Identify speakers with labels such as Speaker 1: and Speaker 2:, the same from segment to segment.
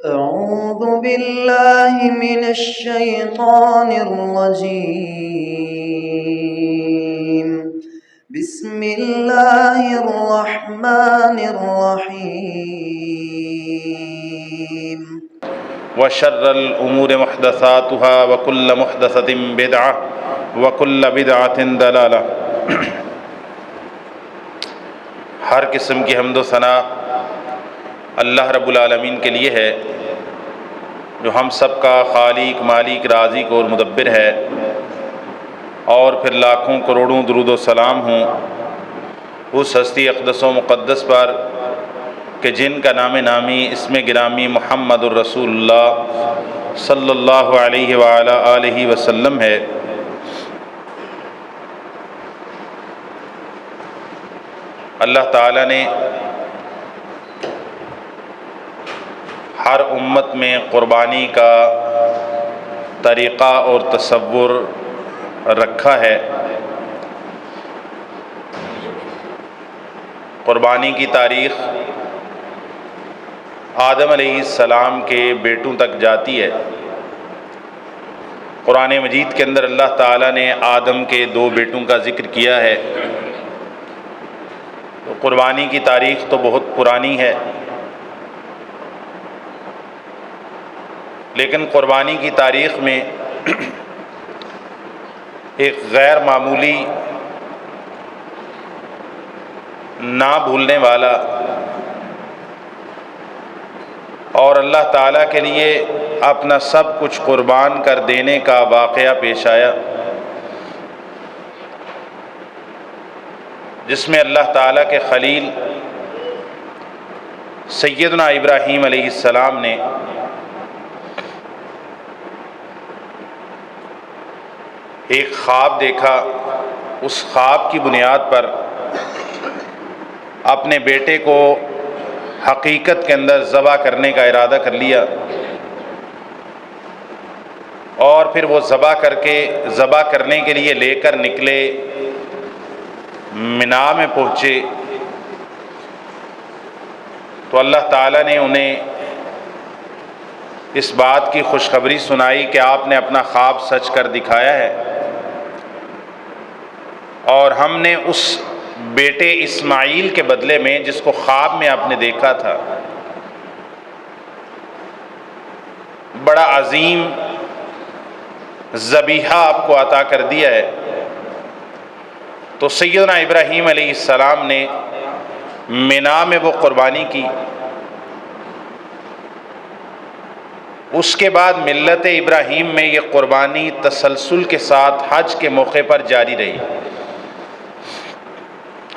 Speaker 1: أعوذ بالله من الشيطان الرجيم. بسم الله الرحمن الرحيم.
Speaker 2: وشر الأمور محدثاتها وكل محدثة بدعة وكل بدعة ضلالة۔ ہر قسم کی حمد و ثنا اللہ رب العالمین کے لیے ہے، جو ہم سب کا خالق، مالک، رازق اور مدبر ہے، اور پھر لاکھوں کروڑوں درود و سلام ہوں اس ہستی اقدس و مقدس پر کہ جن کا نام نامی اسم گرامی محمد الرسول اللہ صلی اللہ علیہ وآلہ آلہ وسلم ہے۔ اللہ تعالیٰ نے ہر امت میں قربانی کا طریقہ اور تصور رکھا ہے۔ قربانی کی تاریخ آدم علیہ السلام کے بیٹوں تک جاتی ہے۔ قرآن مجید کے اندر اللہ تعالیٰ نے آدم کے 2 بیٹوں کا ذکر کیا ہے۔ تو قربانی کی تاریخ تو بہت پرانی ہے، لیکن قربانی کی تاریخ میں ایک غیر معمولی، نہ بھولنے والا اور اللہ تعالیٰ کے لیے اپنا سب کچھ قربان کر دینے کا واقعہ پیش آیا، جس میں اللہ تعالیٰ کے خلیل سیدنا ابراہیم علیہ السلام نے ایک خواب دیکھا۔ اس خواب کی بنیاد پر اپنے بیٹے کو حقیقت کے اندر ذبح کرنے کا ارادہ کر لیا، اور پھر وہ ذبح کرنے کے لیے لے کر نکلے، منا میں پہنچے تو اللہ تعالیٰ نے انہیں اس بات کی خوشخبری سنائی کہ آپ نے اپنا خواب سچ کر دکھایا ہے، اور ہم نے اس بیٹے اسماعیل کے بدلے میں، جس کو خواب میں آپ نے دیکھا تھا، بڑا عظیم ذبیحہ آپ کو عطا کر دیا ہے۔ تو سیدنا ابراہیم علیہ السلام نے منا میں وہ قربانی کی۔ اس کے بعد ملت ابراہیم میں یہ قربانی تسلسل کے ساتھ حج کے موقع پر جاری رہی۔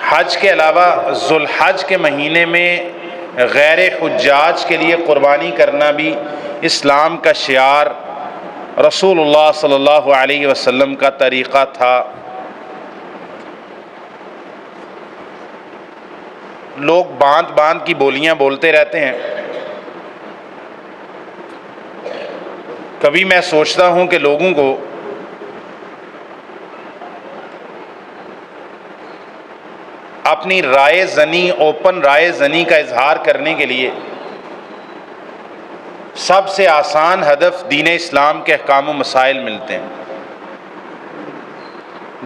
Speaker 2: حج کے علاوہ ذوالحج کے مہینے میں غیر حجاج کے لیے قربانی کرنا بھی اسلام کا شعار، رسول اللہ صلی اللہ علیہ وسلم کا طریقہ تھا۔ لوگ باندھ باندھ کی بولیاں بولتے رہتے ہیں۔ کبھی میں سوچتا ہوں کہ لوگوں کو اپنی رائے زنی، اوپن رائے زنی کا اظہار کرنے کے لیے سب سے آسان ہدف دین اسلام کے احکام و مسائل ملتے ہیں۔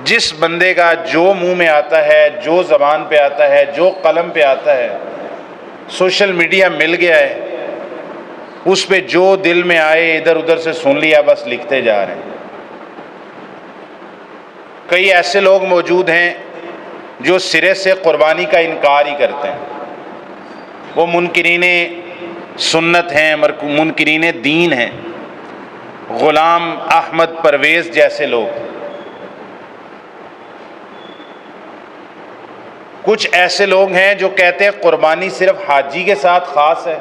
Speaker 2: جس بندے کا جو منہ میں آتا ہے، جو زبان پہ آتا ہے، جو قلم پہ آتا ہے، سوشل میڈیا مل گیا ہے، اس پہ جو دل میں آئے ادھر ادھر سے سن لیا، بس لکھتے جا رہے ہیں۔ کئی ایسے لوگ موجود ہیں جو سرے سے قربانی کا انکار ہی کرتے ہیں۔ وہ منکرین سنت ہیں، منکرین دین ہیں، غلام احمد پرویز جیسے لوگ۔ کچھ ایسے لوگ ہیں جو کہتے ہیں قربانی صرف حاجی کے ساتھ خاص ہے۔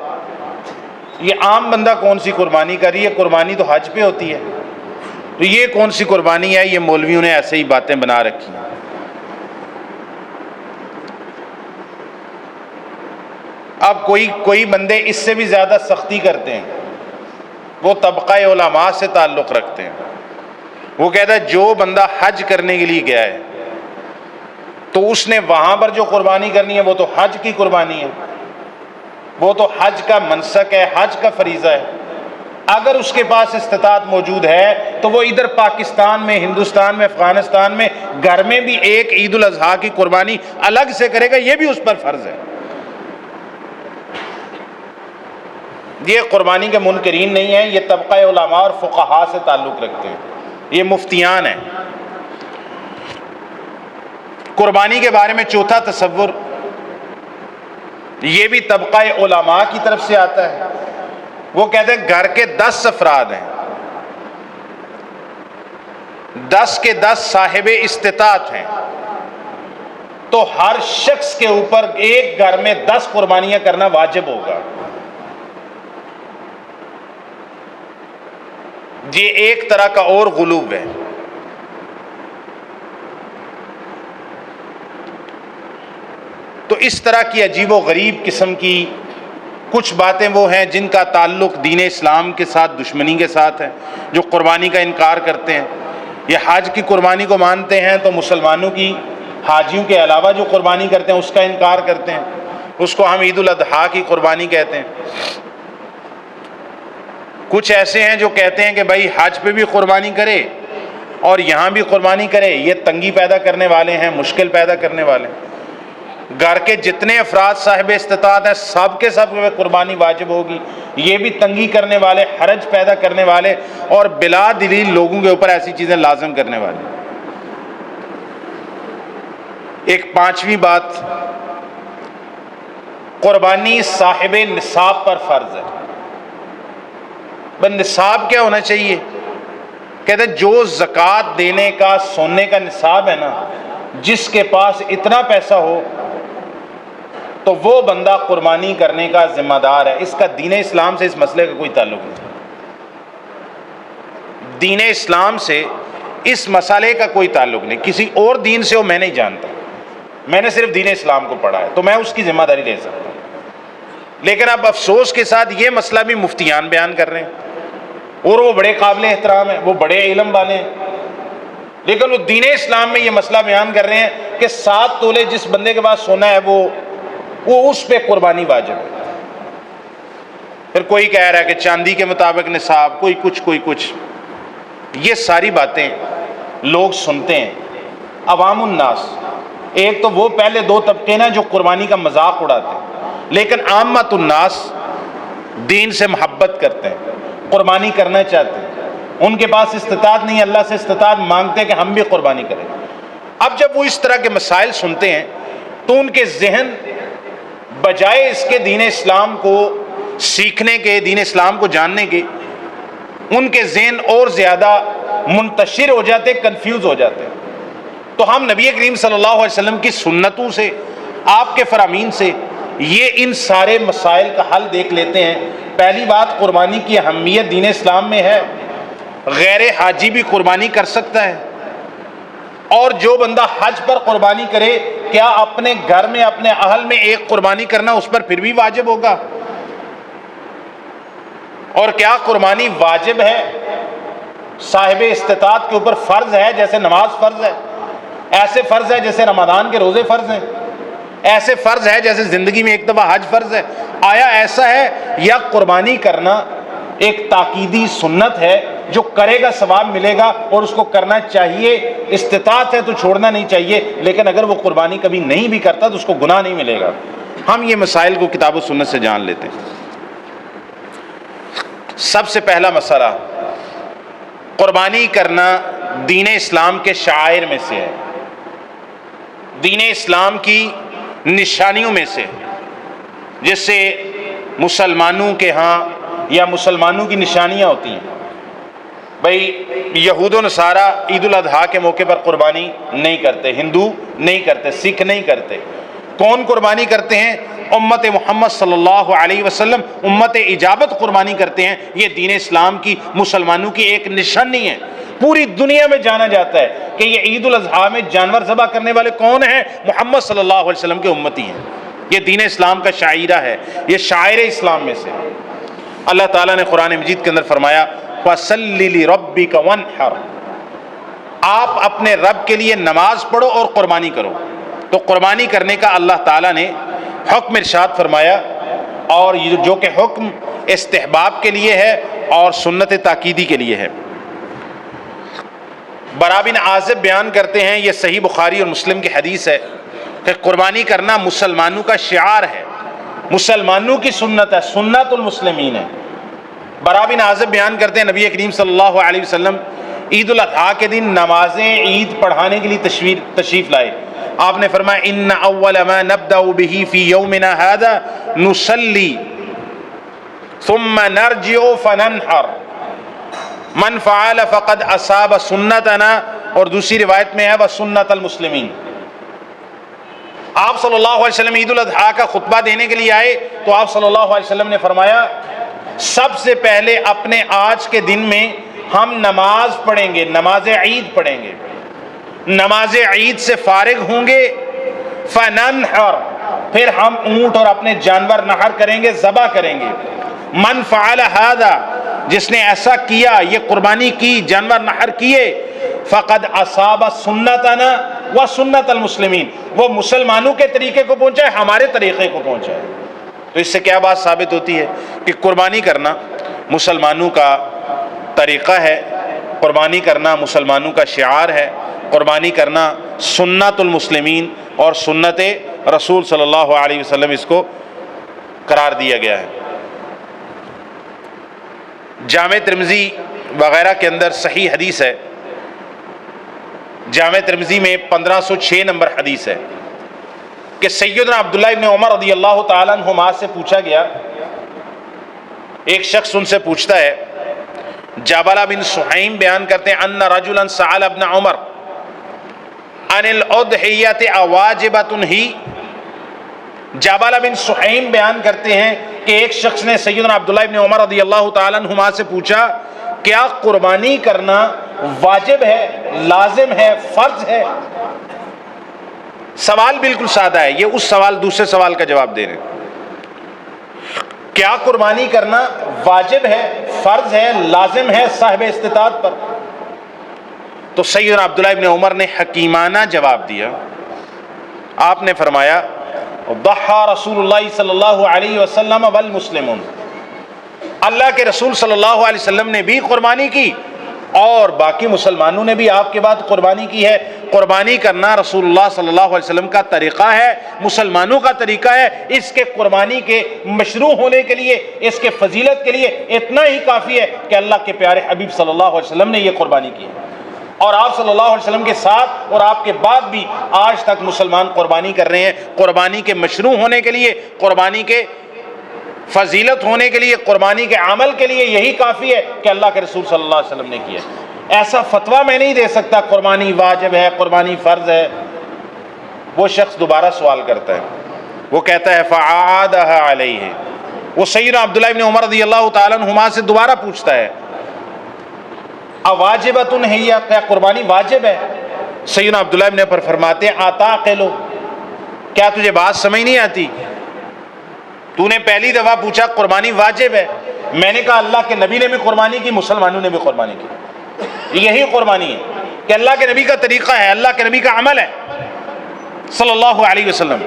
Speaker 2: یہ عام بندہ کون سی قربانی کر رہی ہے؟ قربانی تو حج پہ ہوتی ہے، تو یہ کون سی قربانی ہے؟ یہ مولویوں نے ایسے ہی باتیں بنا رکھی ہیں۔ اب کوئی بندے اس سے بھی زیادہ سختی کرتے ہیں، وہ طبقہ علماء سے تعلق رکھتے ہیں۔ وہ کہتا ہے جو بندہ حج کرنے کے لیے گیا ہے تو اس نے وہاں پر جو قربانی کرنی ہے وہ تو حج کی قربانی ہے، وہ تو حج کا منسک ہے، حج کا فریضہ ہے۔ اگر اس کے پاس استطاعت موجود ہے تو وہ ادھر پاکستان میں، ہندوستان میں، افغانستان میں گھر میں بھی ایک عید الاضحیٰ کی قربانی الگ سے کرے گا، یہ بھی اس پر فرض ہے۔ یہ قربانی کے منکرین نہیں ہیں، یہ طبقہ علماء اور فقہاء سے تعلق رکھتے ہیں، یہ مفتیان ہیں۔ قربانی کے بارے میں چوتھا تصور یہ بھی طبقہ علماء کی طرف سے آتا ہے۔ وہ کہتے ہیں گھر کے 10 افراد ہیں، 10 کے 10 صاحب استطاعت ہیں، تو ہر شخص کے اوپر ایک گھر میں 10 قربانیاں کرنا واجب ہوگا۔ یہ ایک طرح کا اور غلو ہے۔ تو اس طرح کی عجیب و غریب قسم کی کچھ باتیں وہ ہیں جن کا تعلق دین اسلام کے ساتھ دشمنی کے ساتھ ہے، جو قربانی کا انکار کرتے ہیں۔ یہ حج کی قربانی کو مانتے ہیں تو مسلمانوں کی، حاجیوں کے علاوہ جو قربانی کرتے ہیں اس کا انکار کرتے ہیں، اس کو ہم عید الاضحیٰ کی قربانی کہتے ہیں۔ کچھ ایسے ہیں جو کہتے ہیں کہ بھائی حج پہ بھی قربانی کرے اور یہاں بھی قربانی کرے، یہ تنگی پیدا کرنے والے ہیں، مشکل پیدا کرنے والے ہیں۔ گھر کے جتنے افراد صاحب استطاعت ہیں سب کے سب میں قربانی واجب ہوگی، یہ بھی تنگی کرنے والے، حرج پیدا کرنے والے اور بلا دلیل لوگوں کے اوپر ایسی چیزیں لازم کرنے والے۔ ایک پانچویں بات، قربانی صاحب نصاب پر فرض ہے۔ بس نصاب کیا ہونا چاہیے؟ کہتے ہیں جو زکوٰۃ دینے کا سونے کا نصاب ہے نا، جس کے پاس اتنا پیسہ ہو تو وہ بندہ قربانی کرنے کا ذمہ دار ہے۔ اس کا دین اسلام سے اس مسئلے کا کوئی تعلق نہیں۔ دین اسلام سے اس مسئلے کا کوئی تعلق نہیں، کسی اور دین سے وہ میں نہیں جانتا، میں نے صرف دین اسلام کو پڑھا ہے تو میں اس کی ذمہ داری لے سکتا ہوں۔ لیکن اب افسوس کے ساتھ یہ مسئلہ بھی مفتیان بیان کر رہے ہیں اور وہ بڑے قابل احترام ہیں، وہ بڑے علم والے ہیں، لیکن وہ دین اسلام میں یہ مسئلہ بیان کر رہے ہیں کہ 7 تولے جس بندے کے پاس سونا ہے وہ اس پہ قربانی واجب ہے۔ پھر کوئی کہہ رہا ہے کہ چاندی کے مطابق نصاب، کوئی کچھ۔ یہ ساری باتیں لوگ سنتے ہیں، عوام الناس۔ ایک تو وہ پہلے 2 طبقے نا جو قربانی کا مذاق اڑاتے ہیں، لیکن عامت الناس دین سے محبت کرتے ہیں، قربانی کرنا چاہتے ہیں، ان کے پاس استطاعت نہیں، اللہ سے استطاعت مانگتے ہیں کہ ہم بھی قربانی کریں۔ اب جب وہ اس طرح کے مسائل سنتے ہیں تو ان کے ذہن بجائے اس کے دین اسلام کو سیکھنے کے، دین اسلام کو جاننے کے، ان کے ذہن اور زیادہ منتشر ہو جاتے، کنفیوز ہو جاتے ہیں۔ تو ہم نبی کریم صلی اللہ علیہ وسلم کی سنتوں سے، آپ کے فرامین سے یہ ان سارے مسائل کا حل دیکھ لیتے ہیں۔ پہلی بات، قربانی کی اہمیت دین اسلام میں ہے، غیر حاجی بھی قربانی کر سکتا ہے، اور جو بندہ حج پر قربانی کرے کیا اپنے گھر میں، اپنے اہل میں ایک قربانی کرنا اس پر پھر بھی واجب ہوگا؟ اور کیا قربانی واجب ہے، صاحب استطاعت کے اوپر فرض ہے جیسے نماز فرض ہے، ایسے فرض ہے جیسے رمضان کے روزے فرض ہیں، ایسے فرض ہے جیسے زندگی میں ایک دفعہ حج فرض ہے؟ آیا ایسا ہے، یا قربانی کرنا ایک تاکیدی سنت ہے جو کرے گا ثواب ملے گا اور اس کو کرنا چاہیے، استطاعت ہے تو چھوڑنا نہیں چاہیے، لیکن اگر وہ قربانی کبھی نہیں بھی کرتا تو اس کو گناہ نہیں ملے گا؟ ہم یہ مسائل کو کتاب و سنت سے جان لیتے ہیں۔ سب سے پہلا مسئلہ، قربانی کرنا دین اسلام کے شعائر میں سے ہے، دین اسلام کی نشانیوں میں سے، جس سے مسلمانوں کے ہاں یا مسلمانوں کی نشانیاں ہوتی ہیں۔ بھائی یہود و نصارہ عید الاضحیٰ کے موقع پر قربانی نہیں کرتے، ہندو نہیں کرتے، سکھ نہیں کرتے۔ کون قربانی کرتے ہیں؟ امت محمد صلی اللہ علیہ وسلم، امت اجابت قربانی کرتے ہیں۔ یہ دین اسلام کی، مسلمانوں کی ایک نشانی ہے، پوری دنیا میں جانا جاتا ہے کہ یہ عید الاضحیٰ میں جانور ذبح کرنے والے کون ہیں؟ محمد صلی اللہ علیہ وسلم کے امتی ہیں۔ یہ دین اسلام کا شاعرہ ہے، یہ شاعر اسلام میں سے۔ اللہ تعالیٰ نے قرآن مجید کے اندر فرمایا فَصَلِّ لِرَبِّكَ وَانْحَرْ، آپ اپنے رب کے لیے نماز پڑھو اور قربانی کرو۔ تو قربانی کرنے کا اللہ تعالیٰ نے حکم ارشاد فرمایا، اور یہ جو کہ حکم استحباب کے لیے ہے اور سنت تاکیدی کے لیے ہے۔ برا بن عازب بیان کرتے ہیں، یہ صحیح بخاری اور مسلم کی حدیث ہے، کہ قربانی کرنا مسلمانوں کا شعار ہے، مسلمانوں کی سنت ہے، سنت المسلمین ہے۔ برا بن عازب بیان کرتے ہیں نبی کریم صلی اللہ علیہ وسلم عید الاضحیٰ کے دن نمازیں عید پڑھانے کے لیے تشریف لائے۔ آپ نے فرمایا ان اول ما نبدأ به في يومنا هذا نصلي ثم نرجع فننحر من فعل فقد اصاب سنتنا، اور دوسری روایت میں ہے وسنت المسلمین۔ آپ صلی اللہ علیہ وسلم عید الاضحیٰ کا خطبہ دینے کے لیے آئے تو آپ صلی اللہ علیہ وسلم نے فرمایا سب سے پہلے اپنے آج کے دن میں ہم نماز پڑھیں گے، نماز عید پڑھیں گے، نماز عید سے فارغ ہوں گے، فننحر، پھر ہم اونٹ اور اپنے جانور نحر کریں گے، ذبح کریں گے۔ من فعل هذا، جس نے ایسا کیا، یہ قربانی کی، جانور نحر کیے، فقد اصاب سنتنا و سنت المسلمین، وہ مسلمانوں کے طریقے کو پہنچا ہے، ہمارے طریقے کو پہنچا ہے۔ تو اس سے کیا بات ثابت ہوتی ہے کہ قربانی کرنا مسلمانوں کا طریقہ ہے، قربانی کرنا مسلمانوں کا شعار ہے، قربانی کرنا سنت المسلمین اور سنت رسول صلی اللہ علیہ وسلم اس کو قرار دیا گیا ہے۔ جامع ترمذی وغیرہ کے اندر صحیح حدیث ہے، جامع ترمذی میں 1506 نمبر حدیث ہے کہ سیدنا عبداللہ ابن عمر رضی اللہ تعالیٰ عنہما سے پوچھا گیا، ایک شخص ان سے پوچھتا ہے، جابلہ بن سحیم بیان کرتے ہیں ان رجلا سأل ابن عمر عن الاضحیۃ اواجبۃ ہی، جابلہ بن سحیم بیان کرتے ہیں کہ ایک شخص نے سیدنا عبداللہ ابن عمر رضی اللہ تعالیٰ عنہما سے پوچھا کیا قربانی کرنا واجب ہے، لازم ہے، فرض ہے؟ سوال بالکل سادہ ہے، یہ اس سوال دوسرے سوال کا جواب دے رہے ہیں۔ کیا قربانی کرنا واجب ہے، فرض ہے، لازم ہے صاحب استطاعت پر؟ تو سیدنا عبداللہ ابن عمر نے حکیمانہ جواب دیا، آپ نے فرمایا ضحى رسول اللہ صلی اللہ علیہ وسلم والمسلمون، اللہ کے رسول صلی اللہ علیہ وسلم نے بھی قربانی کی اور باقی مسلمانوں نے بھی آپ کے بعد قربانی کی ہے۔ قربانی کرنا رسول اللہ صلی اللہ علیہ وسلم کا طریقہ ہے، مسلمانوں کا طریقہ ہے۔ اس کے قربانی کے مشروع ہونے کے لیے، اس کے فضیلت کے لیے اتنا ہی کافی ہے کہ اللہ کے پیارے حبیب صلی اللہ علیہ وسلم نے یہ قربانی کی ہے، اور آپ صلی اللہ علیہ وسلم کے ساتھ اور آپ کے بعد بھی آج تک مسلمان قربانی کر رہے ہیں۔ قربانی کے مشروع ہونے کے لیے، قربانی کے فضیلت ہونے کے لیے، قربانی کے عمل کے لیے یہی کافی ہے کہ اللہ کے رسول صلی اللہ علیہ وسلم نے کیا۔ ایسا فتویٰ میں نہیں دے سکتا قربانی واجب ہے، قربانی فرض ہے۔ وہ شخص دوبارہ سوال کرتا ہے، وہ کہتا ہے فَعَادَهَا عَلَيْهِ، وہ سیدنا عبداللہ ابن عمر رضی اللہ تعالیٰ عنہما سے دوبارہ پوچھتا ہے اواجبۃ ہے، کیا قربانی واجب ہے؟ سیدنا عبداللہ ابن عمر فرماتے ہیں اتعقل، کیا تجھے بات سمجھ نہیں آتی؟ تو نے پہلی دفعہ پوچھا قربانی واجب ہے، میں نے کہا اللہ کے نبی نے بھی قربانی کی، مسلمانوں نے بھی قربانی کی، یہی قربانی ہے کہ اللہ کے نبی کا طریقہ ہے، اللہ کے نبی کا عمل ہے صلی اللہ علیہ وسلم۔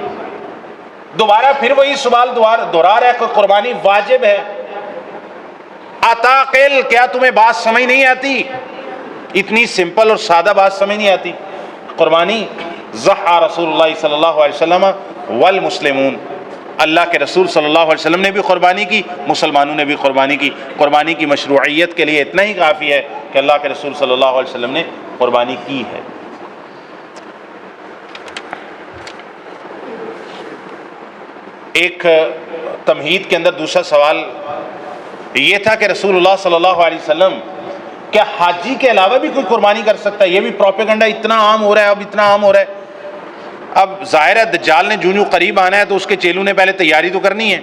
Speaker 2: دوبارہ پھر وہی سوال دہرا رہا ہے کہ قربانی واجب ہے، اتعقل، کیا تمہیں بات سمجھ نہیں آتی؟ اتنی سمپل اور سادہ بات سمجھ نہیں آتی؟ قربانی ضحى رسول اللہ صلی اللہ علیہ وسلم والمسلمون، اللہ کے رسول صلی اللہ علیہ وسلم نے بھی قربانی کی، مسلمانوں نے بھی قربانی کی۔ قربانی کی مشروعیت کے لیے اتنا ہی کافی ہے کہ اللہ کے رسول صلی اللہ علیہ وسلم نے قربانی کی ہے۔ ایک تمہید کے اندر دوسرا سوال یہ تھا کہ رسول اللہ صلی اللہ علیہ وسلم کیا حاجی کے علاوہ بھی کوئی قربانی کر سکتا ہے؟ یہ بھی پروپیگنڈا اتنا عام ہو رہا ہے، اب اتنا عام ہو رہا ہے۔ اب ظاہر ہے دجال نے جو قریب آنا ہے تو اس کے چیلوں نے پہلے تیاری تو کرنی ہے۔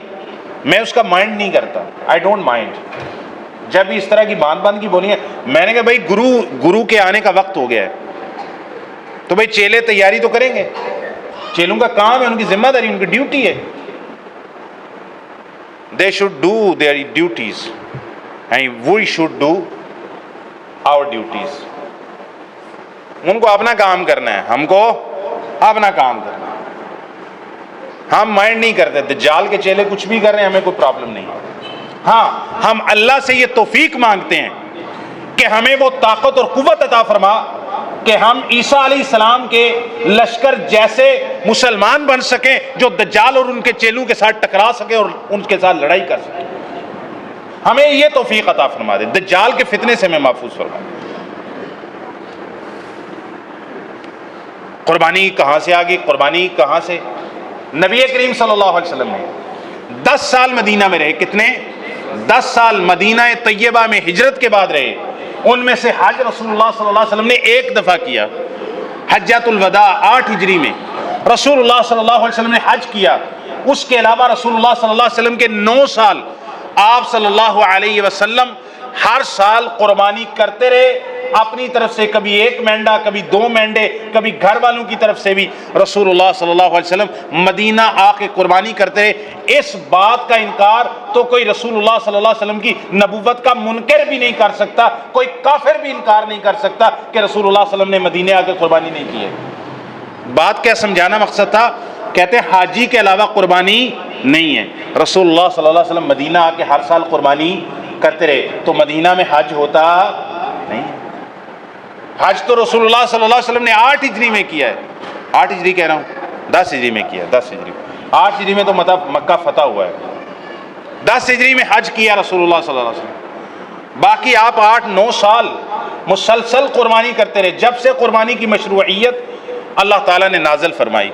Speaker 2: میں اس کا مائنڈ نہیں کرتا، آئی ڈونٹ مائنڈ جب اس طرح کی باندھ کی بولی ہے۔ میں نے کہا بھائی گرو کے آنے کا وقت ہو گیا ہے تو بھائی چیلے تیاری تو کریں گے، چیلوں کا کام ہے، ان کی ذمہ داری، ان کی ڈیوٹی ہے۔ They should do their duties and we should do our duties۔ ان کو اپنا کام کرنا ہے، ہم کو اپنا کام کرنا ہے۔ ہم مائنڈ نہیں کرتے، دجال کے چیلے کچھ بھی کر رہے ہیں ہمیں کوئی پرابلم نہیں۔ ہاں ہم اللہ سے یہ توفیق مانگتے ہیں کہ ہمیں وہ طاقت اور قوت عطا فرما کہ ہم عیسیٰ علیہ السلام کے لشکر جیسے مسلمان بن سکیں جو دجال اور ان کے چیلوں کے ساتھ ٹکرا سکیں اور ان کے ساتھ لڑائی کر سکیں۔ ہمیں یہ توفیق عطا فرما دے، دجال کے فتنے سے ہمیں محفوظ فرما دے۔ قربانی کہاں سے آ گئی؟ قربانی کہاں سے؟ نبی کریم صلی اللہ علیہ وسلم نے 10 سال مدینہ میں رہے۔ کتنے؟ 10 سال مدینہ طیبہ میں ہجرت کے بعد رہے۔ ان میں سے حج رسول اللہ صلی اللہ علیہ وسلم نے ایک دفعہ کیا، حجۃ الوداع 8 ہجری میں رسول اللہ صلی اللہ علیہ وسلم نے حج کیا۔ اس کے علاوہ رسول اللہ صلی اللہ علیہ وسلم کے 9 سال آپ صلی اللہ علیہ وسلم ہر سال قربانی کرتے رہے اپنی طرف سے، کبھی 1 مینڈا، کبھی 2 مینڈے، کبھی گھر والوں کی طرف سے بھی رسول اللہ صلی اللہ علیہ وسلم مدینہ آ کے قربانی کرتے رہے۔ اس بات کا انکار تو کوئی رسول اللہ صلی اللہ علیہ وسلم کی نبوت کا منکر بھی نہیں کر سکتا، کوئی کافر بھی انکار نہیں کر سکتا کہ رسول اللہ صلی اللہ علیہ وسلم نے مدینہ آ کے قربانی نہیں کی ہے۔ بات کیا سمجھانا مقصد تھا؟ کہتے ہیں حاجی کے علاوہ قربانی نہیں ہے۔ رسول اللہ صلی اللہ علیہ وسلم مدینہ آ کے ہر سال قربانی کرتے رہے، تو مدینہ میں حج ہوتا نہیں۔ حج تو رسول اللہ صلی اللہ علیہ وسلم نے 8 ہجری میں کیا ہے۔ 8 ہجری کہہ رہا ہوں، 10 ہجری میں کیا، 10 ہجری 8 ہجری میں تو مکہ فتح ہوا ہے، 10 ہجری میں حج کیا رسول اللہ صلی اللہ علیہ وسلم۔ باقی آپ 8-9 سال مسلسل قربانی کرتے رہے، جب سے قربانی کی مشروعیت اللہ تعالیٰ نے نازل فرمائی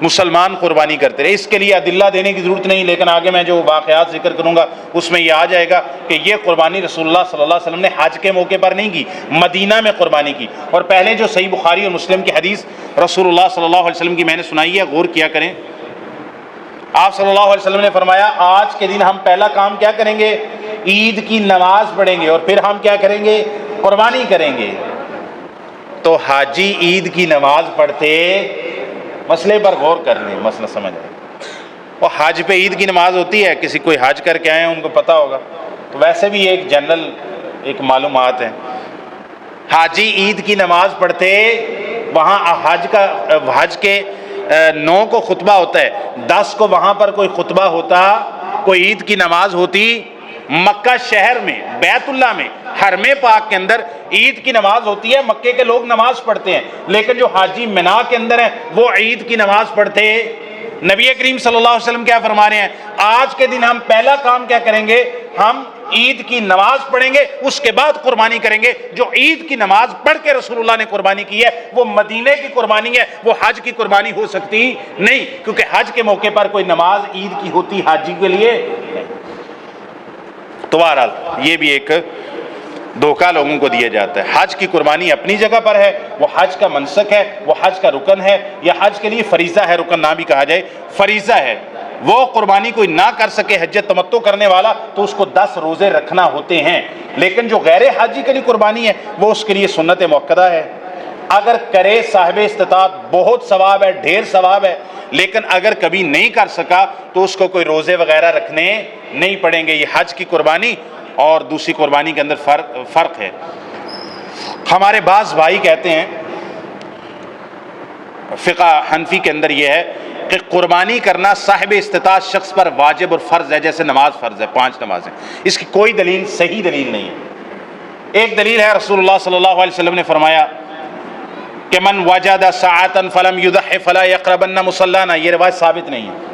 Speaker 2: مسلمان قربانی کرتے رہے۔ اس کے لیے ادلہ دینے کی ضرورت نہیں، لیکن آگے میں جو واقعات ذکر کروں گا اس میں یہ آ جائے گا کہ یہ قربانی رسول اللہ صلی اللہ علیہ وسلم نے حج کے موقع پر نہیں کی، مدینہ میں قربانی کی۔ اور پہلے جو صحیح بخاری اور مسلم کی حدیث رسول اللہ صلی اللہ علیہ وسلم کی میں نے سنائی ہے، غور کیا کریں۔ آپ صلی اللہ علیہ وسلم نے فرمایا آج کے دن ہم پہلا کام کیا کریں گے؟ عید کی نماز پڑھیں گے، اور پھر ہم کیا کریں گے؟ قربانی کریں گے۔ تو حاجی عید کی نماز پڑھتے، مسئلے پر غور کر لیں، مسئلہ سمجھ آئے۔ اور حج پہ عید کی نماز ہوتی ہے، کسی کوئی حج کر کے آئے ہیں ان کو پتہ ہوگا، تو ویسے بھی ایک جنرل ایک معلومات ہے۔ حاجی عید کی نماز پڑھتے، وہاں حج کے 9 کو خطبہ ہوتا ہے، 10 کو وہاں پر کوئی خطبہ ہوتا، کوئی عید کی نماز ہوتی۔ مکہ شہر میں، بیت اللہ میں، حرم پاک کے اندر عید کی نماز ہوتی ہے، مکے کے لوگ نماز پڑھتے ہیں، لیکن جو حاجی مینا کے اندر ہیں وہ عید کی نماز پڑھتے۔ نبی کریم صلی اللہ علیہ وسلم کیا فرما رہے ہیں؟ آج کے دن ہم پہلا کام کیا کریں گے؟ ہم عید کی نماز پڑھیں گے، اس کے بعد قربانی کریں گے۔ جو عید کی نماز پڑھ کے رسول اللہ نے قربانی کی ہے وہ مدینے کی قربانی ہے، وہ حج کی قربانی ہو سکتی نہیں، کیونکہ حج کے موقع پر کوئی نماز عید کی ہوتی حاجی کے لیے نہیں۔ تو بہرحال یہ بھی ایک دھوکہ لوگوں کو دیا جاتا ہے۔ حج کی قربانی اپنی جگہ پر ہے، وہ حج کا منسک ہے، وہ حج کا رکن ہے، یا حج کے لیے فریضہ ہے، رکن نہ بھی کہا جائے، فریضہ ہے۔ وہ قربانی کوئی نہ کر سکے حج تمتع کرنے والا تو اس کو 10 روزے رکھنا ہوتے ہیں، لیکن جو غیر حاجی کے لیے قربانی ہے وہ اس کے لیے سنت مؤکدہ ہے۔ اگر کرے صاحب استطاعت بہت ثواب ہے، ڈھیر ثواب ہے، لیکن اگر کبھی نہیں کر سکا تو اس کو کوئی روزے وغیرہ رکھنے نہیں پڑیں گے۔ یہ حج کی قربانی اور دوسری قربانی کے اندر فرق ہے۔ ہمارے بعض بھائی کہتے ہیں، فقہ حنفی کے اندر یہ ہے کہ قربانی کرنا صاحب استطاعت شخص پر واجب اور فرض ہے، جیسے نماز فرض ہے، 5 نمازیں۔ اس کی کوئی دلیل، صحیح دلیل نہیں ہے۔ ایک دلیل ہے، رسول اللہ صلی اللہ علیہ وسلم نے فرمایا کہ من وجد ساعتا فلم یضح فلا یقربن مصلانا، یہ روایت ثابت نہیں ہے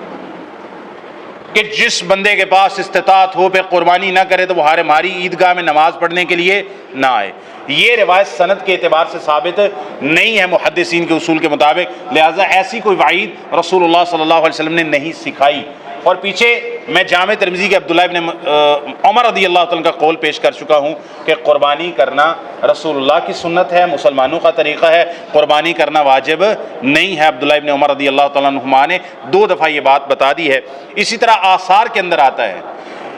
Speaker 2: کہ جس بندے کے پاس استطاعت ہو پہ قربانی نہ کرے تو وہ ہماری عیدگاہ میں نماز پڑھنے کے لیے نہ آئے۔ یہ روایت سند کے اعتبار سے ثابت نہیں ہے محدثین کے اصول کے مطابق، لہٰذا ایسی کوئی وعید رسول اللہ صلی اللہ علیہ وسلم نے نہیں سکھائی۔ اور پیچھے میں جامع ترمذی کے عبداللہ ابن عمر رضی اللہ تعالیٰ کا قول پیش کر چکا ہوں کہ قربانی کرنا رسول اللہ کی سنت ہے، مسلمانوں کا طریقہ ہے، قربانی کرنا واجب نہیں ہے۔ عبداللہ ابن عمر رضی اللہ تعالیٰ عنہما نے 2 دفعہ یہ بات بتا دی ہے۔ اسی طرح آثار کے اندر آتا ہے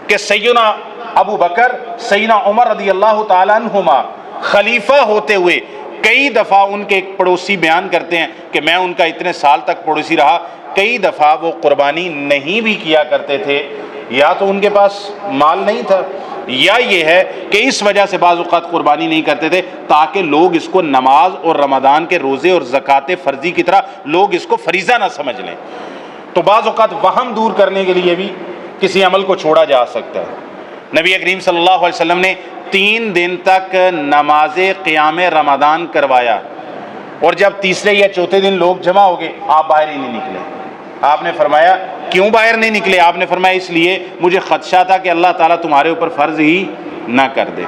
Speaker 2: کہ سیدنا ابو بکر، سیدنا عمر رضی اللہ تعالیٰ عنہما خلیفہ ہوتے ہوئے کئی دفعہ ان کے ایک پڑوسی بیان کرتے ہیں کہ میں ان کا اتنے سال تک پڑوسی رہا، کئی دفعہ وہ قربانی نہیں بھی کیا کرتے تھے، یا تو ان کے پاس مال نہیں تھا، یا یہ ہے کہ اس وجہ سے بعض اوقات قربانی نہیں کرتے تھے تاکہ لوگ اس کو نماز اور رمضان کے روزے اور زکوٰۃ فرضی کی طرح لوگ اس کو فریضہ نہ سمجھ لیں۔ تو بعض اوقات وہم دور کرنے کے لیے بھی کسی عمل کو چھوڑا جا سکتا ہے۔ نبی کریم صلی اللہ علیہ وسلم نے 3 دن تک نماز قیام رمضان کروایا، اور جب تیسرے یا چوتھے دن لوگ جمع ہو گئے آپ باہر ہی نہیں نکلے۔ آپ نے فرمایا کیوں باہر نہیں نکلے؟ آپ نے فرمایا اس لیے مجھے خدشہ تھا کہ اللہ تعالیٰ تمہارے اوپر فرض ہی نہ کر دے۔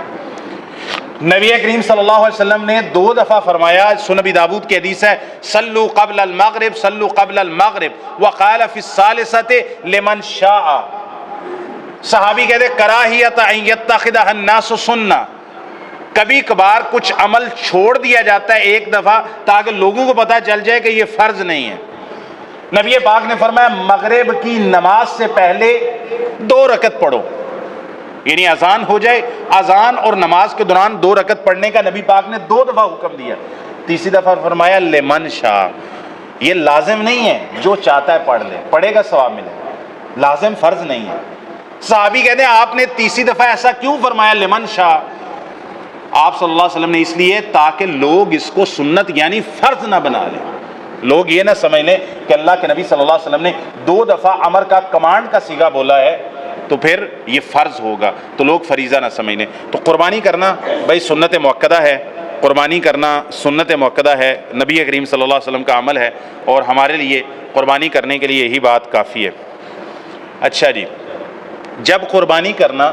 Speaker 2: نبی کریم صلی اللہ علیہ وسلم نے 2 دفعہ فرمایا، سنن ابی داؤد کی حدیث ہے، صلو قبل المغرب صلو قبل المغرب وقال فی الثالثة لمن شاء۔ صحابی کہتے کراہیت ان یتخذها الناس سنہ، کبھی کبھار کچھ عمل چھوڑ دیا جاتا ہے ایک دفعہ تاکہ لوگوں کو پتہ چل جائے کہ یہ فرض نہیں ہے۔ نبی پاک نے فرمایا مغرب کی نماز سے پہلے 2 رکعت پڑھو، یعنی اذان ہو جائے، اذان اور نماز کے دوران 2 رکعت پڑھنے کا نبی پاک نے 2 دفعہ حکم دیا۔ تیسری دفعہ فرمایا لمن شاء، یہ لازم نہیں ہے، جو چاہتا ہے پڑھ لے، پڑھے گا ثواب ملے، لازم فرض نہیں ہے۔ صحابی کہتے ہیں آپ نے تیسری دفعہ ایسا کیوں فرمایا لمن شاء؟ آپ صلی اللہ علیہ وسلم نے اس لیے تاکہ لوگ اس کو سنت یعنی فرض نہ بنا لیں، لوگ یہ نہ سمجھ لیں کہ اللہ کے نبی صلی اللہ علیہ وسلم نے 2 دفعہ امر کا کمانڈ کا صیغہ بولا ہے تو پھر یہ فرض ہوگا، تو لوگ فریضہ نہ سمجھ لیں۔ تو قربانی کرنا بھائی سنت مؤکدہ ہے، قربانی کرنا سنت مؤکدہ ہے، نبی کریم صلی اللہ علیہ وسلم کا عمل ہے، اور ہمارے لیے قربانی کرنے کے لیے یہی بات کافی ہے۔ اچھا جی، جب قربانی کرنا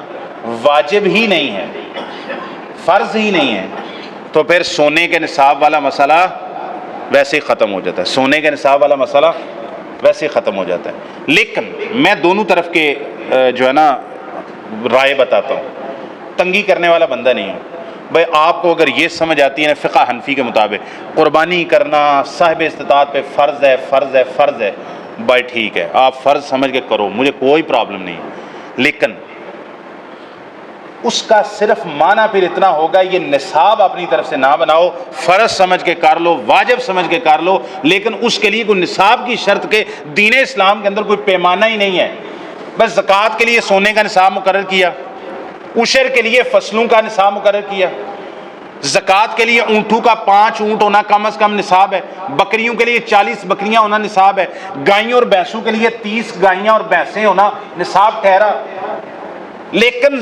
Speaker 2: واجب ہی نہیں ہے، فرض ہی نہیں ہے، تو پھر سونے کے نصاب والا مسئلہ ویسے ہی ختم ہو جاتا ہے، سونے کے نصاب والا مسئلہ ویسے ہی ختم ہو جاتا ہے۔ لیکن میں دونوں طرف کے جو ہے نا رائے بتاتا ہوں، تنگی کرنے والا بندہ نہیں ہوں۔ بھائی آپ کو اگر یہ سمجھ آتی ہے نا فقہ حنفی کے مطابق قربانی کرنا صاحب استطاعت پہ فرض ہے فرض ہے فرض ہے، بھائی ٹھیک ہے آپ فرض سمجھ کے کرو، مجھے کوئی پرابلم نہیں، لیکن اس کا صرف معنی پھر اتنا ہوگا یہ نصاب اپنی طرف سے نہ بناؤ، فرض سمجھ کے کر لو، واجب سمجھ کے کر لو، لیکن اس کے لیے کوئی نصاب کی شرط کے دین اسلام کے اندر کوئی پیمانہ ہی نہیں ہے۔ بس زکوٰۃ کے لیے سونے کا نصاب مقرر کیا، عشر کے لیے فصلوں کا نصاب مقرر کیا، زکوٰۃ کے لیے اونٹوں کا 5 اونٹ ہونا کم از کم نصاب ہے، بکریوں کے لیے 40 بکریاں ہونا نصاب ہے، گائیوں اور بھینسوں کے لیے 30 گائیاں اور بھینسیں ہونا نصاب ٹھہرا، لیکن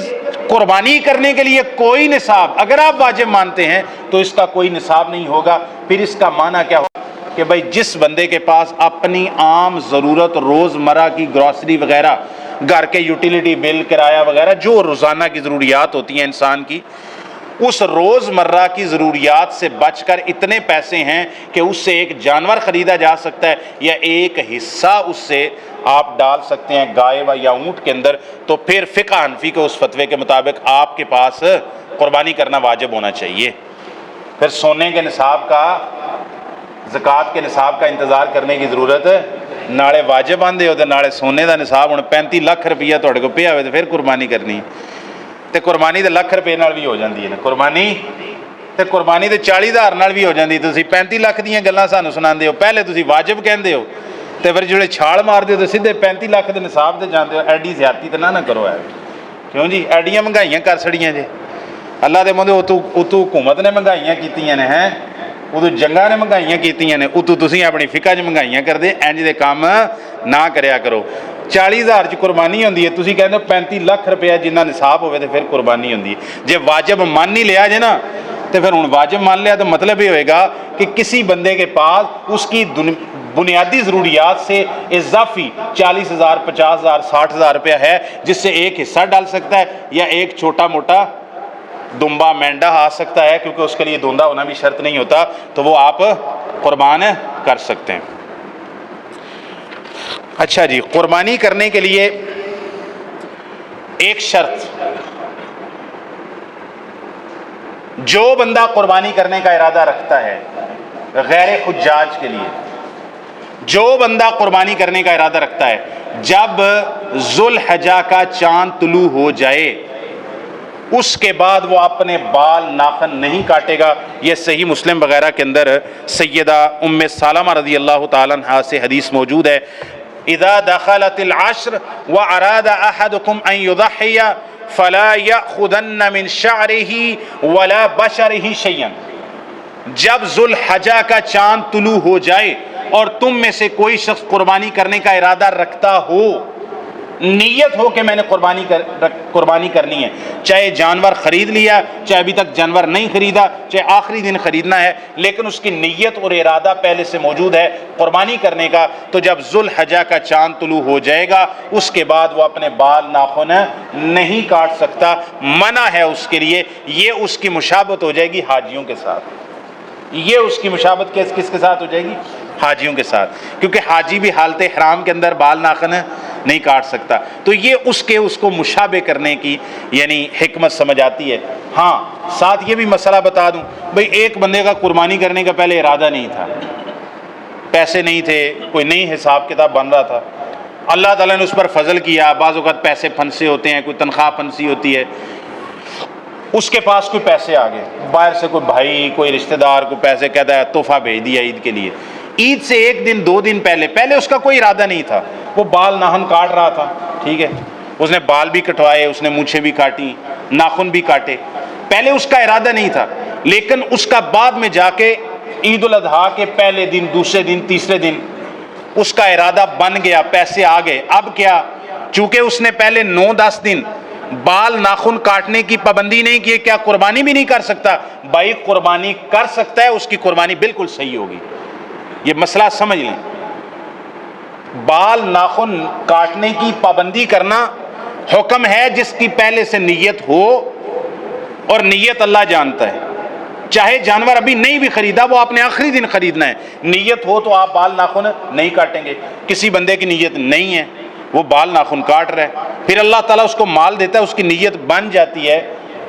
Speaker 2: قربانی کرنے کے لیے کوئی نصاب اگر آپ واجب مانتے ہیں تو اس کا کوئی نصاب نہیں ہوگا۔ پھر اس کا معنی کیا ہوگا کہ بھائی جس بندے کے پاس اپنی عام ضرورت روزمرہ کی گروسری وغیرہ، گھر کے یوٹیلیٹی بل، کرایہ وغیرہ جو روزانہ کی ضروریات ہوتی ہیں انسان کی، اس روزمرہ کی ضروریات سے بچ کر اتنے پیسے ہیں کہ اس سے ایک جانور خریدا جا سکتا ہے یا ایک حصہ اس سے آپ ڈال سکتے ہیں گائے یا اونٹ کے اندر، تو پھر فقہ حنفی کے اس فتوے کے مطابق آپ کے پاس قربانی کرنا واجب ہونا چاہیے۔ پھر سونے کے نصاب کا، زکوٰۃ کے نصاب کا انتظار کرنے کی ضرورت ناڑے واجب آندے ہو تو ناڑے سونے دا نصاب ہوں 35 لاکھ روپیہ تھوڑے کو پیا ہوئے تو پھر قربانی کرنی، تے قربانی تو لکھ روپے نال بھی ہو جاتی ہے نا، قربانی تے 40,000 نال بھی ہو جاتی، تسی 35 لاکھ دیاں گلاں سانو سناندے ہو، پہلے تسی واجب کہندے ہو تے پھر جڑے چھال مار دیو تو سیدھے 35 لاکھ دے نصاب تے جاندے ہو۔ ایڈی زیادتی تے نہ کرو ہے، کیوں جی ایڈیاں مہنگائیاں کر چھڑیاں جی، اللہ دے مندے اتو حکومت نے مہنگائیاں کیتیاں نے، ہیں ادو جنگاں نے مہنگائیاں کیتیاں نے، اتو تسی اپنی فقہ چ مہنگائیاں کر دے، انج دے کام نہ کریا کرو۔ 40,000 چ قربانی ہوندی ہے، تسی کہندے 35 لاکھ روپیہ جنہ نصاب ہوئے تو پھر قربانی ہوندی ہے۔ جے واجب مان نہیں لیا جے نا تو پھر ہن واجب مان لیا تو مطلب یہ ہوئے گا کہ کسی بندے کے پاس اس کی بنیادی ضروریات سے اضافی 40,000 50,000 60,000 روپیہ ہے جس سے ایک حصہ ڈال سکتا ہے یا ایک چھوٹا موٹا دمبا مینڈا آ سکتا ہے، کیونکہ اس کے لیے دوندا ہونا بھی شرط نہیں ہوتا، تو وہ آپ قربان کر سکتے ہیں۔ اچھا جی، قربانی کرنے کے لیے ایک شرط، جو بندہ قربانی کرنے کا ارادہ رکھتا ہے غیر حجاج کے لیے، جو بندہ قربانی کرنے کا ارادہ رکھتا ہے جب ذوالحجہ کا چاند طلوع ہو جائے اس کے بعد وہ اپنے بال ناخن نہیں کاٹے گا۔ یہ صحیح مسلم وغیرہ کے اندر سیدہ ام سلمہ رضی اللہ تعالیٰ عنہا سے حدیث موجود ہے، اذا دخلت العشر واراد احدكم ان يضحي فلا يأخذن من شعره ولا بشره شيئا، جب ذوالحجہ کا چاند طلوع ہو جائے اور تم میں سے کوئی شخص قربانی کرنے کا ارادہ رکھتا ہو، نیت ہو کہ میں نے قربانی کرنی ہے، چاہے جانور خرید لیا، چاہے ابھی تک جانور نہیں خریدا، چاہے آخری دن خریدنا ہے، لیکن اس کی نیت اور ارادہ پہلے سے موجود ہے قربانی کرنے کا، تو جب ذوالحجہ کا چاند طلوع ہو جائے گا اس کے بعد وہ اپنے بال ناخن نہیں کاٹ سکتا، منع ہے اس کے لیے۔ یہ اس کی مشابہت ہو جائے گی حاجیوں کے ساتھ، یہ اس کی مشابہت کس کے ساتھ ہو جائے گی؟ حاجیوں کے ساتھ، کیونکہ حاجی بھی حالت احرام کے اندر بال ناخن نہیں کاٹ سکتا، تو یہ اس کو مشابہ کرنے کی یعنی حکمت سمجھ آتی ہے۔ ہاں ساتھ یہ بھی مسئلہ بتا دوں، بھئی ایک بندے کا قربانی کرنے کا پہلے ارادہ نہیں تھا، پیسے نہیں تھے، کوئی نہیں حساب کتاب بن رہا تھا، اللہ تعالیٰ نے اس پر فضل کیا، بعض اوقات پیسے پھنسے ہوتے ہیں، کوئی تنخواہ پھنسی ہوتی ہے، اس کے پاس کوئی پیسے آ گئے، باہر سے کوئی بھائی کوئی رشتہ دار کوئی پیسے کہتا ہے تحفہ بھیج دیا عید کے لیے، عید سے ایک دن دو دن پہلے اس کا کوئی ارادہ نہیں تھا، وہ بال ناخن کاٹ رہا تھا، ٹھیک ہے، اس نے بال بھی کٹوائے، اس نے مونچھیں بھی کاٹی، ناخن بھی کاٹے، پہلے اس کا ارادہ نہیں تھا، لیکن اس کا بعد میں جا کے عید الاضحیٰ کے پہلے دن، دوسرے دن، تیسرے دن اس کا ارادہ بن گیا، پیسے آ گئے، اب کیا، چونکہ اس نے پہلے 9-10 دن بال ناخن کاٹنے کی پابندی نہیں کی، کیا قربانی بھی نہیں کر سکتا؟ بھائی قربانی کر سکتا ہے، اس کی قربانی بالکل صحیح ہوگی، یہ مسئلہ سمجھ لیں۔ بال ناخن کاٹنے کی پابندی کرنا حکم ہے جس کی پہلے سے نیت ہو، اور نیت اللہ جانتا ہے، چاہے جانور ابھی نہیں بھی خریدا، وہ آپ نے آخری دن خریدنا ہے، نیت ہو تو آپ بال ناخن نہیں کاٹیں گے۔ کسی بندے کی نیت نہیں ہے، وہ بال ناخن کاٹ رہا ہے، پھر اللہ تعالیٰ اس کو مال دیتا ہے، اس کی نیت بن جاتی ہے،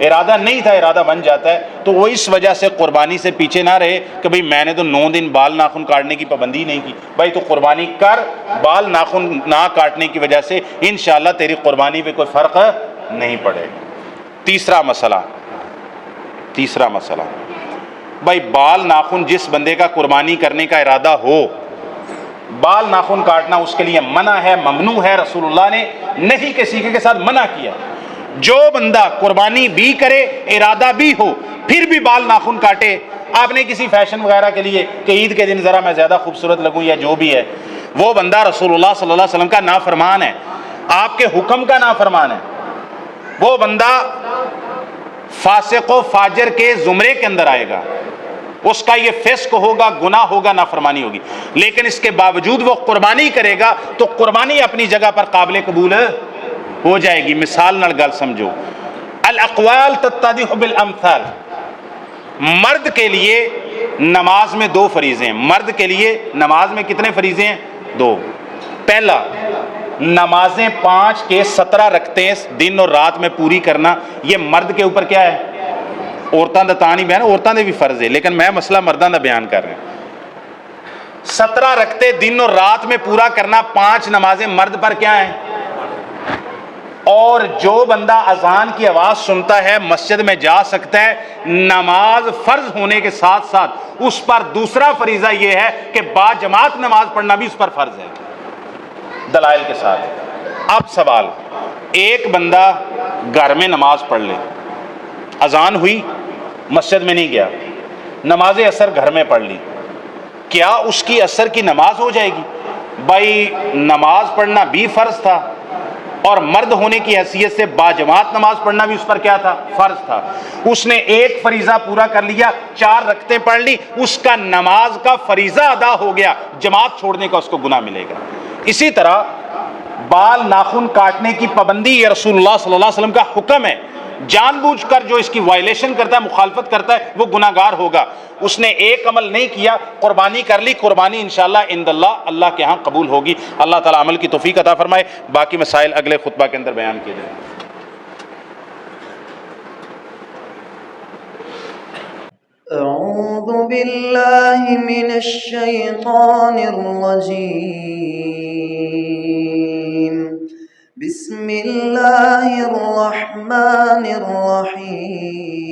Speaker 2: ارادہ نہیں تھا ارادہ بن جاتا ہے، تو وہ اس وجہ سے قربانی سے پیچھے نہ رہے کہ بھئی میں نے تو 9 دن بال ناخن کاٹنے کی پابندی نہیں کی، بھائی تو قربانی کر، بال ناخن نہ کاٹنے کی وجہ سے انشاءاللہ تیری قربانی پہ کوئی فرق نہیں پڑے گا۔ تیسرا مسئلہ بھائی بال ناخن جس بندے کا قربانی کرنے کا ارادہ ہو، بال ناخن کاٹنا اس کے لیے منع ہے، ممنوع ہے، رسول اللہ نے نہیں کسی کے ساتھ منع کیا۔ جو بندہ قربانی بھی کرے، ارادہ بھی ہو، پھر بھی بال ناخن کاٹے، آپ نے کسی فیشن وغیرہ کے لیے کہ عید کے دن ذرا میں زیادہ خوبصورت لگوں یا جو بھی ہے، وہ بندہ رسول اللہ صلی اللہ علیہ وسلم کا نافرمان ہے، آپ کے حکم کا نافرمان ہے، وہ بندہ فاسق و فاجر کے زمرے کے اندر آئے گا، اس کا یہ فسق ہوگا، گناہ ہوگا، نافرمانی ہوگی، لیکن اس کے باوجود وہ قربانی کرے گا تو قربانی اپنی جگہ پر قابل قبول ہو جائے گی۔ مثال نال گل سمجھو، الاقوال تتضح بالامثال، مرد کے لیے نماز میں 2 فریضے ہیں، مرد کے لیے نماز میں کتنے فریضے ہیں؟ 2۔ پہلا، نمازیں 5 کے 17 رکعتیں دن اور رات میں پوری کرنا، یہ مرد کے اوپر کیا ہے؟ عورتاں دا تاں نہیں بیان، عورتاں دے بھی فرض ہے، لیکن میں مسئلہ مرداں دا بیان کر رہا ہوں۔ 17 رکعتیں دن اور رات میں پورا کرنا، 5 نمازیں مرد پر کیا ہیں؟ اور جو بندہ اذان کی آواز سنتا ہے مسجد میں جا سکتا ہے، نماز فرض ہونے کے ساتھ ساتھ اس پر دوسرا فریضہ یہ ہے کہ با جماعت نماز پڑھنا بھی اس پر فرض ہے، دلائل کے ساتھ۔ اب سوال، ایک بندہ گھر میں نماز پڑھ لے، اذان ہوئی، مسجد میں نہیں گیا، نماز عصر گھر میں پڑھ لی، کیا اس کی عصر کی نماز ہو جائے گی؟ بھائی نماز پڑھنا بھی فرض تھا، اور مرد ہونے کی حیثیت سے باجماعت نماز پڑھنا بھی اس پر کیا تھا؟ فرض تھا۔ اس نے ایک فریضہ پورا کر لیا، 4 رکعتیں پڑھ لی، اس کا نماز کا فریضہ ادا ہو گیا، جماعت چھوڑنے کا اس کو گناہ ملے گا۔ اسی طرح بال ناخن کاٹنے کی پابندی یہ رسول اللہ صلی اللہ علیہ وسلم کا حکم ہے، جان بوجھ کر جو اس کی وائلیشن کرتا ہے، مخالفت کرتا ہے، وہ گناہ گار ہوگا۔ اس نے ایک عمل نہیں کیا، قربانی کر لی، قربانی انشاءاللہ عند اللہ کے ہاں قبول ہوگی۔ اللہ تعالیٰ عمل کی توفیق عطا فرمائے۔ باقی مسائل اگلے خطبہ کے اندر بیان کیے جائیں۔
Speaker 1: اعوذ باللہ من الشیطان الرجیم، بسم اللہ الرحمن الرحیم۔